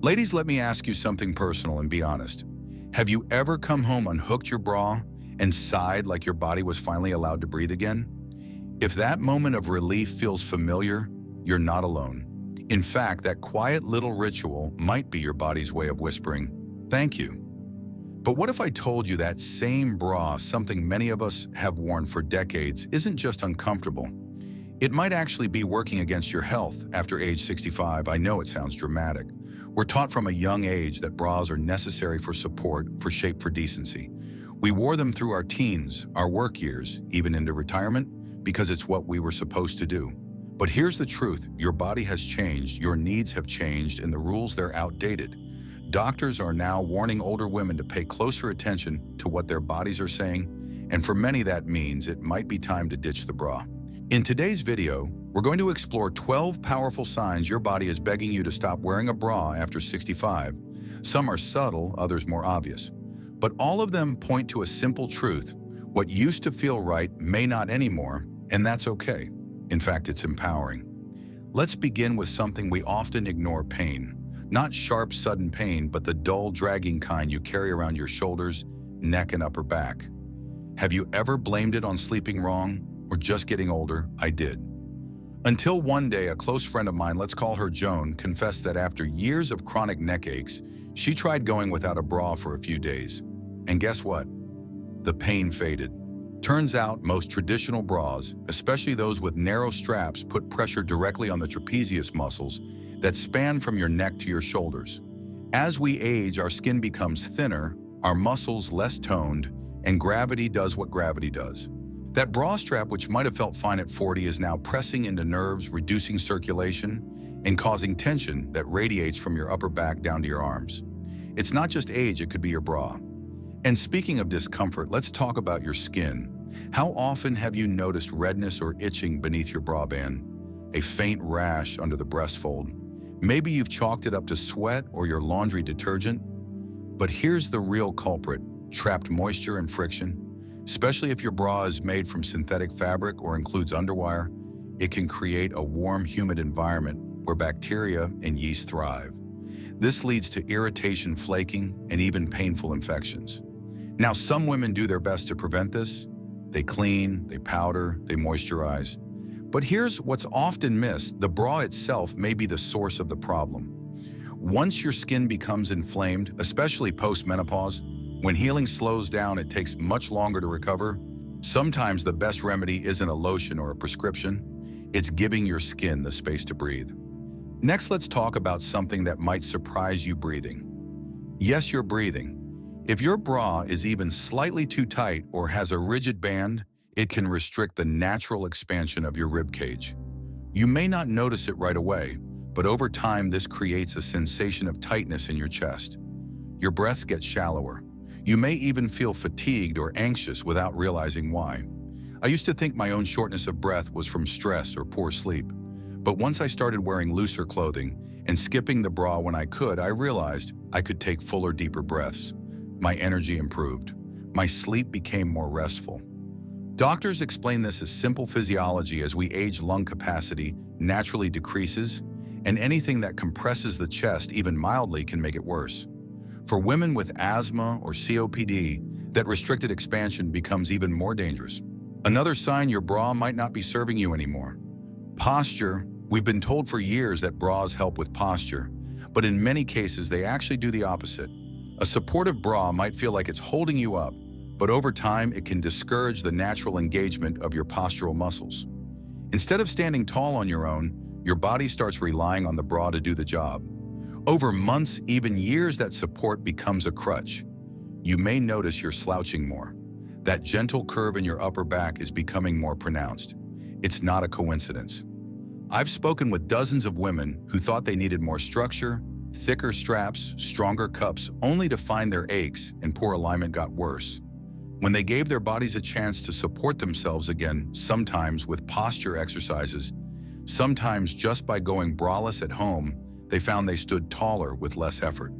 Ladies, let me ask you something personal and be honest. Have you ever come home, unhooked your bra, and sighed like your body was finally allowed to breathe again? If that moment of relief feels familiar, you're not alone. In fact, that quiet little ritual might be your body's way of whispering, "Thank you." But what if I told you that same bra, something many of us have worn for decades, isn't just uncomfortable? It might actually be working against your health after age 65. I know it sounds dramatic. We're taught from a young age that bras are necessary for support, for shape, for decency. We wore them through our teens, our work years, even into retirement, because it's what we were supposed to do. But here's the truth: your body has changed, your needs have changed, and the rules, they're outdated. Doctors are now warning older women to pay closer attention to what their bodies are saying, and for many that means it might be time to ditch the bra. In today's video, we're going to explore 12 powerful signs your body is begging you to stop wearing a bra after 65. Some are subtle, others more obvious. But all of them point to a simple truth: what used to feel right may not anymore, and that's okay. In fact, it's empowering. Let's begin with something we often ignore: pain. Not sharp, sudden pain, but the dull, dragging kind you carry around your shoulders, neck, and upper back. Have you ever blamed it on sleeping wrong or just getting older? I did. Until one day, a close friend of mine, let's call her Joan, confessed that after years of chronic neck aches, she tried going without a bra for a few days. And guess what? The pain faded. Turns out most traditional bras, especially those with narrow straps, put pressure directly on the trapezius muscles that span from your neck to your shoulders. As we age, our skin becomes thinner, our muscles less toned, and gravity does what gravity does. That bra strap, which might have felt fine at 40, is now pressing into nerves, reducing circulation, and causing tension that radiates from your upper back down to your arms. It's not just age, it could be your bra. And speaking of discomfort, let's talk about your skin. How often have you noticed redness or itching beneath your bra band? A faint rash under the breast fold? Maybe you've chalked it up to sweat or your laundry detergent. But here's the real culprit: trapped moisture and friction. Especially if your bra is made from synthetic fabric or includes underwire, it can create a warm, humid environment where bacteria and yeast thrive. This leads to irritation, flaking, and even painful infections. Now, some women do their best to prevent this. They clean, they powder, they moisturize. But here's what's often missed: the bra itself may be the source of the problem. Once your skin becomes inflamed, especially post-menopause, when healing slows down, it takes much longer to recover. Sometimes the best remedy isn't a lotion or a prescription. It's giving your skin the space to breathe. Next, let's talk about something that might surprise you: breathing. Yes, you're breathing. If your bra is even slightly too tight or has a rigid band, it can restrict the natural expansion of your rib cage. You may not notice it right away, but over time this creates a sensation of tightness in your chest. Your breaths get shallower. You may even feel fatigued or anxious without realizing why. I used to think my own shortness of breath was from stress or poor sleep. But once I started wearing looser clothing and skipping the bra when I could, I realized I could take fuller, deeper breaths. My energy improved. My sleep became more restful. Doctors explain this as simple physiology. As we age, lung capacity naturally decreases, and anything that compresses the chest, even mildly, can make it worse. For women with asthma or COPD, that restricted expansion becomes even more dangerous. Another sign your bra might not be serving you anymore: posture. We've been told for years that bras help with posture, but in many cases they actually do the opposite. A supportive bra might feel like it's holding you up, but over time it can discourage the natural engagement of your postural muscles. Instead of standing tall on your own, your body starts relying on the bra to do the job. Over months, even years, that support becomes a crutch. You may notice you're slouching more. That gentle curve in your upper back is becoming more pronounced. It's not a coincidence. I've spoken with dozens of women who thought they needed more structure, thicker straps, stronger cups, only to find their aches and poor alignment got worse. When they gave their bodies a chance to support themselves again, sometimes with posture exercises, sometimes just by going braless at home, they found they stood taller with less effort.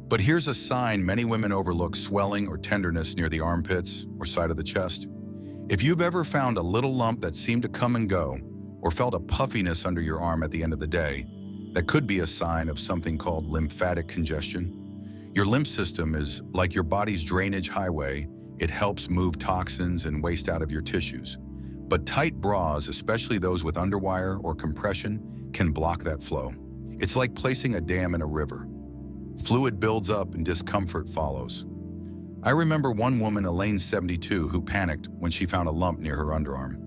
But here's a sign many women overlook: swelling or tenderness near the armpits or side of the chest. If you've ever found a little lump that seemed to come and go, or felt a puffiness under your arm at the end of the day, That could be a sign of something called lymphatic congestion. Your lymph system is like your body's drainage highway. It helps move toxins and waste out of your tissues. But tight bras, especially those with underwire or compression, can block that flow. It's like placing a dam in a river. Fluid builds up and discomfort follows. I remember one woman, Elaine, 72, who panicked when she found a lump near her underarm.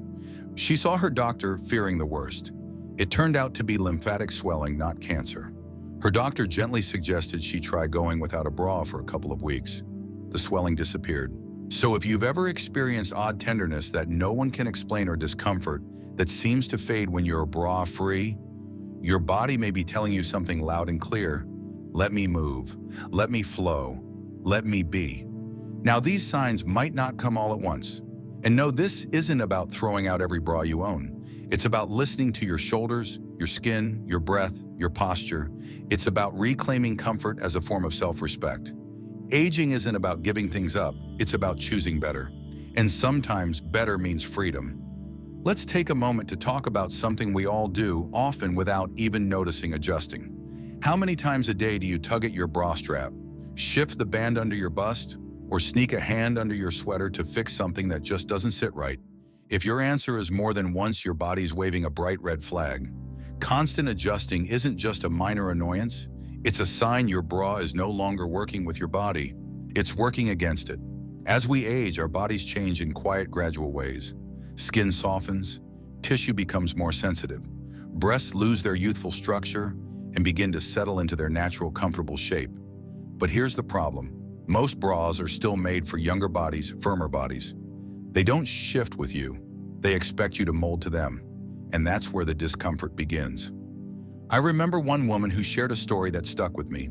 She saw her doctor fearing the worst. It turned out to be lymphatic swelling, not cancer. Her doctor gently suggested she try going without a bra for a couple of weeks. The swelling disappeared. So if you've ever experienced odd tenderness that no one can explain or discomfort that seems to fade when you're bra-free, your body may be telling you something loud and clear. Let me move. Let me flow. Let me be. Now, these signs might not come all at once. And no, this isn't about throwing out every bra you own. It's about listening to your shoulders, your skin, your breath, your posture. It's about reclaiming comfort as a form of self-respect. Aging isn't about giving things up, it's about choosing better. And sometimes better means freedom. Let's take a moment to talk about something we all do, often without even noticing adjusting. How many times a day do you tug at your bra strap, shift the band under your bust, or sneak a hand under your sweater to fix something that just doesn't sit right? If your answer is more than once, your body's waving a bright red flag. Constant adjusting isn't just a minor annoyance, it's a sign your bra is no longer working with your body. It's working against it. As we age, our bodies change in quiet, gradual ways. Skin softens, tissue becomes more sensitive. Breasts lose their youthful structure and begin to settle into their natural, comfortable shape. But here's the problem. Most bras are still made for younger bodies, firmer bodies. They don't shift with you. They expect you to mold to them. And that's where the discomfort begins. I remember one woman who shared a story that stuck with me.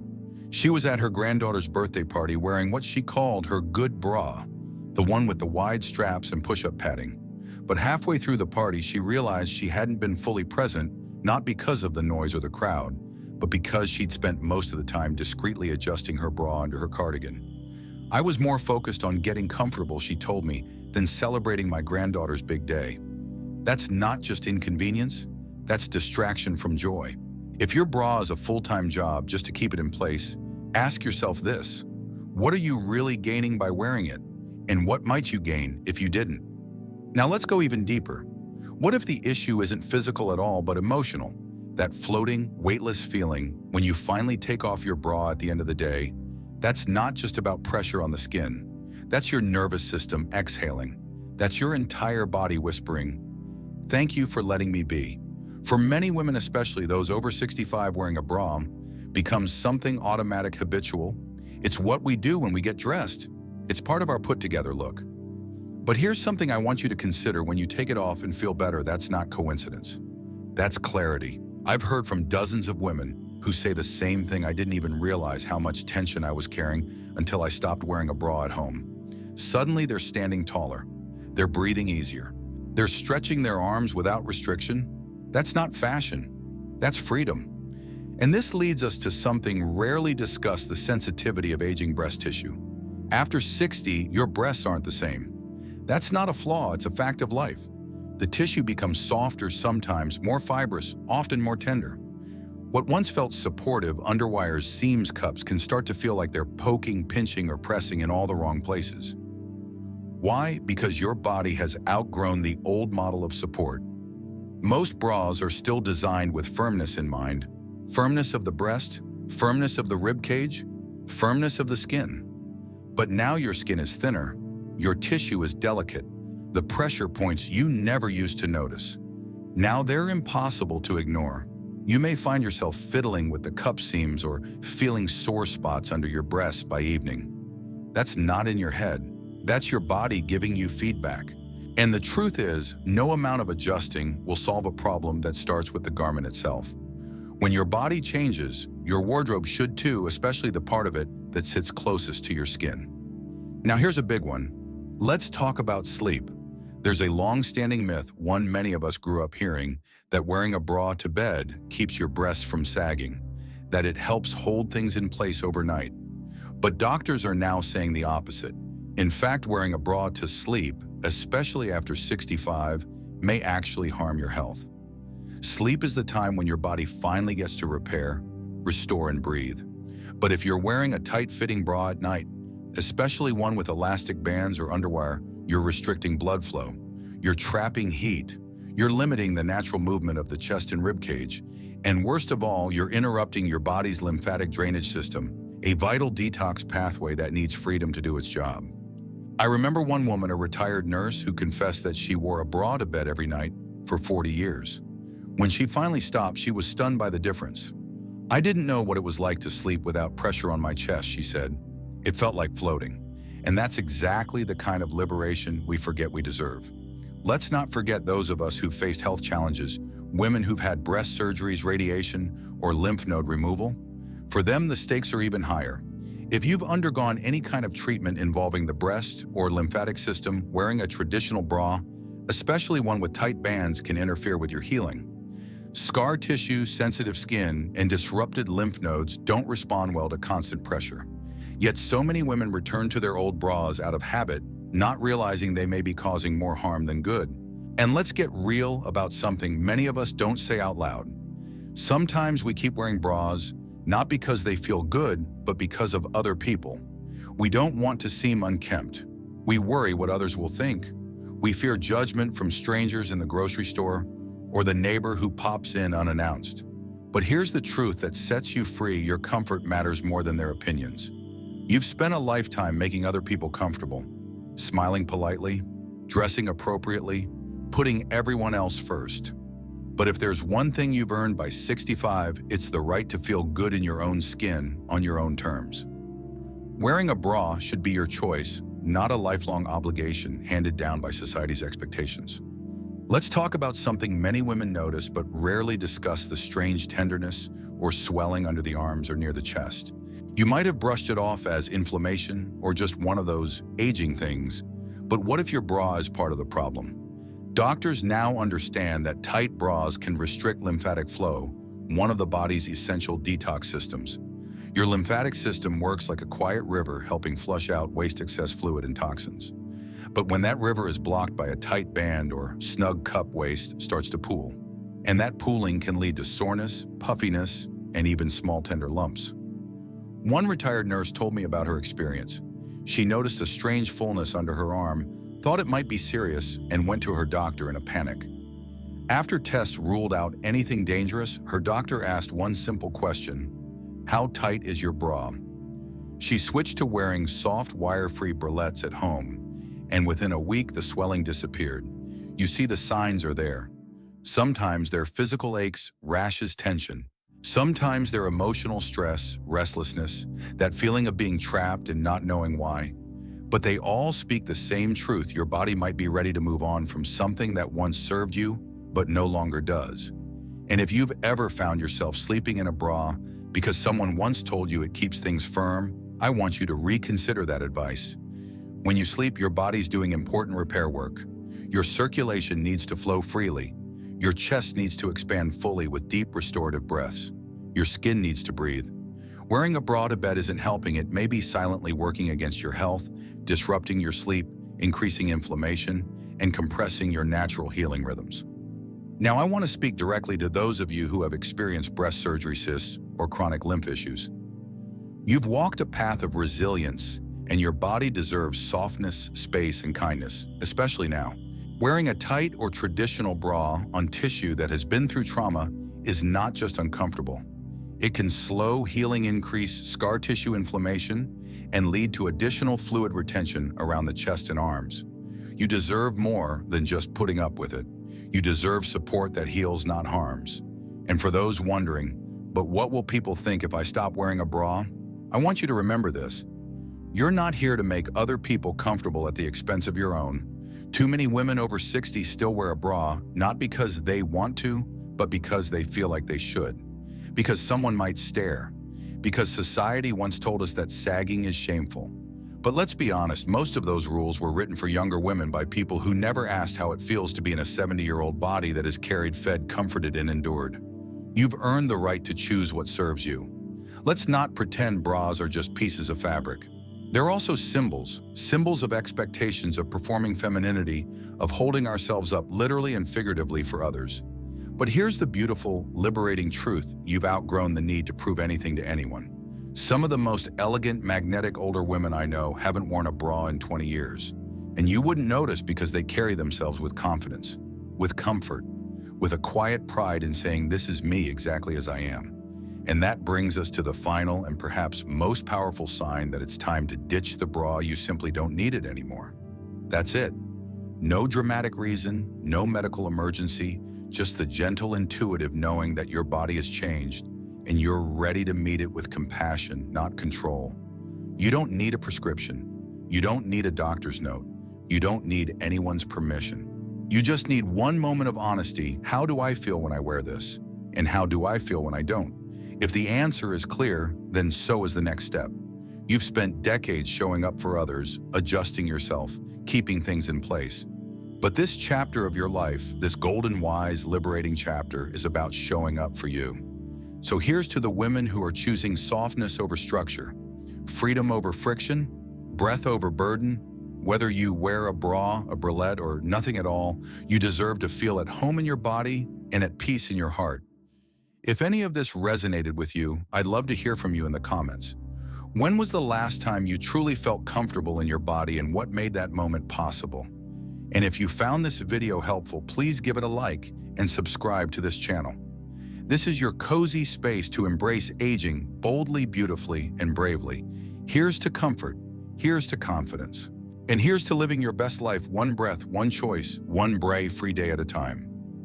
She was at her granddaughter's birthday party wearing what she called her good bra, the one with the wide straps and push-up padding. But halfway through the party, she realized she hadn't been fully present, not because of the noise or the crowd, but because she'd spent most of the time discreetly adjusting her bra under her cardigan. I was more focused on getting comfortable, she told me, than celebrating my granddaughter's big day. That's not just inconvenience, that's distraction from joy. If your bra is a full-time job just to keep it in place, ask yourself this: what are you really gaining by wearing it? And what might you gain if you didn't? Now let's go even deeper. What if the issue isn't physical at all, but emotional? That floating, weightless feeling when you finally take off your bra at the end of the day, that's not just about pressure on the skin. That's your nervous system exhaling. That's your entire body whispering, "Thank you for letting me be." For many women, especially those over 65, wearing a bra becomes something automatic, habitual. It's what we do when we get dressed. It's part of our put-together look. But here's something I want you to consider when you take it off and feel better. That's not coincidence. That's clarity. I've heard from dozens of women who say the same thing. I didn't even realize how much tension I was carrying until I stopped wearing a bra at home. Suddenly, they're standing taller. They're breathing easier. They're stretching their arms without restriction. That's not fashion. That's freedom. And this leads us to something rarely discussed: the sensitivity of aging breast tissue. After 60, your breasts aren't the same. That's not a flaw, it's a fact of life. The tissue becomes softer sometimes, more fibrous, often more tender. What once felt supportive, underwires, seams, cups, can start to feel like they're poking, pinching, or pressing in all the wrong places. Why? Because your body has outgrown the old model of support. Most bras are still designed with firmness in mind. Firmness of the breast, firmness of the rib cage, firmness of the skin. But now your skin is thinner, your tissue is delicate, the pressure points you never used to notice. Now they're impossible to ignore. You may find yourself fiddling with the cup seams or feeling sore spots under your breasts by evening. That's not in your head. That's your body giving you feedback. And the truth is, no amount of adjusting will solve a problem that starts with the garment itself. When your body changes, your wardrobe should too, especially the part of it that sits closest to your skin. Now here's a big one. Let's talk about sleep. There's a long-standing myth, one many of us grew up hearing, that wearing a bra to bed keeps your breasts from sagging, that it helps hold things in place overnight. But doctors are now saying the opposite. In fact, wearing a bra to sleep, especially after 65, may actually harm your health. Sleep is the time when your body finally gets to repair, restore, and breathe. But if you're wearing a tight-fitting bra at night, especially one with elastic bands or underwire, you're restricting blood flow. You're trapping heat. You're limiting the natural movement of the chest and rib cage. And worst of all, you're interrupting your body's lymphatic drainage system, a vital detox pathway that needs freedom to do its job. I remember one woman, a retired nurse, who confessed that she wore a bra to bed every night for 40 years. When she finally stopped, she was stunned by the difference. "I didn't know what it was like to sleep without pressure on my chest," she said. "It felt like floating." And that's exactly the kind of liberation we forget we deserve. Let's not forget those of us who've faced health challenges, women who've had breast surgeries, radiation, or lymph node removal. For them, the stakes are even higher. If you've undergone any kind of treatment involving the breast or lymphatic system, wearing a traditional bra, especially one with tight bands, can interfere with your healing. Scar tissue, sensitive skin, and disrupted lymph nodes don't respond well to constant pressure. Yet so many women return to their old bras out of habit, not realizing they may be causing more harm than good. And let's get real about something many of us don't say out loud. Sometimes we keep wearing bras, not because they feel good, but because of other people. We don't want to seem unkempt. We worry what others will think. We fear judgment from strangers in the grocery store or the neighbor who pops in unannounced. But here's the truth that sets you free: your comfort matters more than their opinions. You've spent a lifetime making other people comfortable, smiling politely, dressing appropriately, putting everyone else first. But if there's one thing you've earned by 65, it's the right to feel good in your own skin on your own terms. Wearing a bra should be your choice, not a lifelong obligation handed down by society's expectations. Let's talk about something many women notice but rarely discuss: the strange tenderness or swelling under the arms or near the chest. You might have brushed it off as inflammation or just one of those aging things, but what if your bra is part of the problem? Doctors now understand that tight bras can restrict lymphatic flow, one of the body's essential detox systems. Your lymphatic system works like a quiet river, helping flush out waste, excess fluid, and toxins. But when that river is blocked by a tight band or snug cup, waste starts to pool. And that pooling can lead to soreness, puffiness, and even small tender lumps. One retired nurse told me about her experience. She noticed a strange fullness under her arm, thought it might be serious, and went to her doctor in a panic. After tests ruled out anything dangerous, her doctor asked one simple question: "How tight is your bra?" She switched to wearing soft, wire-free bralettes at home, and within a week the swelling disappeared. You see, the signs are there. Sometimes they're physical aches, rashes, tension. Sometimes they're emotional stress, restlessness, that feeling of being trapped and not knowing why. But they all speak the same truth: your body might be ready to move on from something that once served you, but no longer does. And if you've ever found yourself sleeping in a bra because someone once told you it keeps things firm, I want you to reconsider that advice. When you sleep, your body's doing important repair work. Your circulation needs to flow freely. Your chest needs to expand fully with deep restorative breaths. Your skin needs to breathe. Wearing a bra to bed isn't helping. It may be silently working against your health, disrupting your sleep, increasing inflammation, and compressing your natural healing rhythms. Now, I want to speak directly to those of you who have experienced breast surgery, cysts, or chronic lymph issues. You've walked a path of resilience, and your body deserves softness, space, and kindness, especially now. Wearing a tight or traditional bra on tissue that has been through trauma is not just uncomfortable. It can slow healing, increase scar tissue inflammation, and lead to additional fluid retention around the chest and arms. You deserve more than just putting up with it. You deserve support that heals, not harms. And for those wondering, but what will people think if I stop wearing a bra? I want you to remember this. You're not here to make other people comfortable at the expense of your own. Too many women over 60 still wear a bra, not because they want to, but because they feel like they should. Because someone might stare. Because society once told us that sagging is shameful. But let's be honest, most of those rules were written for younger women by people who never asked how it feels to be in a 70-year-old body that is carried, fed, comforted, and endured. You've earned the right to choose what serves you. Let's not pretend bras are just pieces of fabric. They're also symbols of expectations, of performing femininity, of holding ourselves up literally and figuratively for others. But here's the beautiful, liberating truth: you've outgrown the need to prove anything to anyone. Some of the most elegant, magnetic older women I know haven't worn a bra in 20 years. And you wouldn't notice because they carry themselves with confidence, with comfort, with a quiet pride in saying, "This is me exactly as I am." And that brings us to the final and perhaps most powerful sign that it's time to ditch the bra. You simply don't need it anymore. That's it. No dramatic reason, no medical emergency, just the gentle, intuitive knowing that your body has changed and you're ready to meet it with compassion, not control. You don't need a prescription. You don't need a doctor's note. You don't need anyone's permission. You just need one moment of honesty. How do I feel when I wear this? And how do I feel when I don't? If the answer is clear, then so is the next step. You've spent decades showing up for others, adjusting yourself, keeping things in place. But this chapter of your life, this golden, wise, liberating chapter, is about showing up for you. So here's to the women who are choosing softness over structure, freedom over friction, breath over burden. Whether you wear a bra, a bralette, or nothing at all, you deserve to feel at home in your body and at peace in your heart. If any of this resonated with you, I'd love to hear from you in the comments. When was the last time you truly felt comfortable in your body, and what made that moment possible? And if you found this video helpful, please give it a like and subscribe to this channel. This is your cozy space to embrace aging boldly, beautifully, and bravely. Here's to comfort, here's to confidence, and here's to living your best life one breath, one choice, one bray-free day at a time.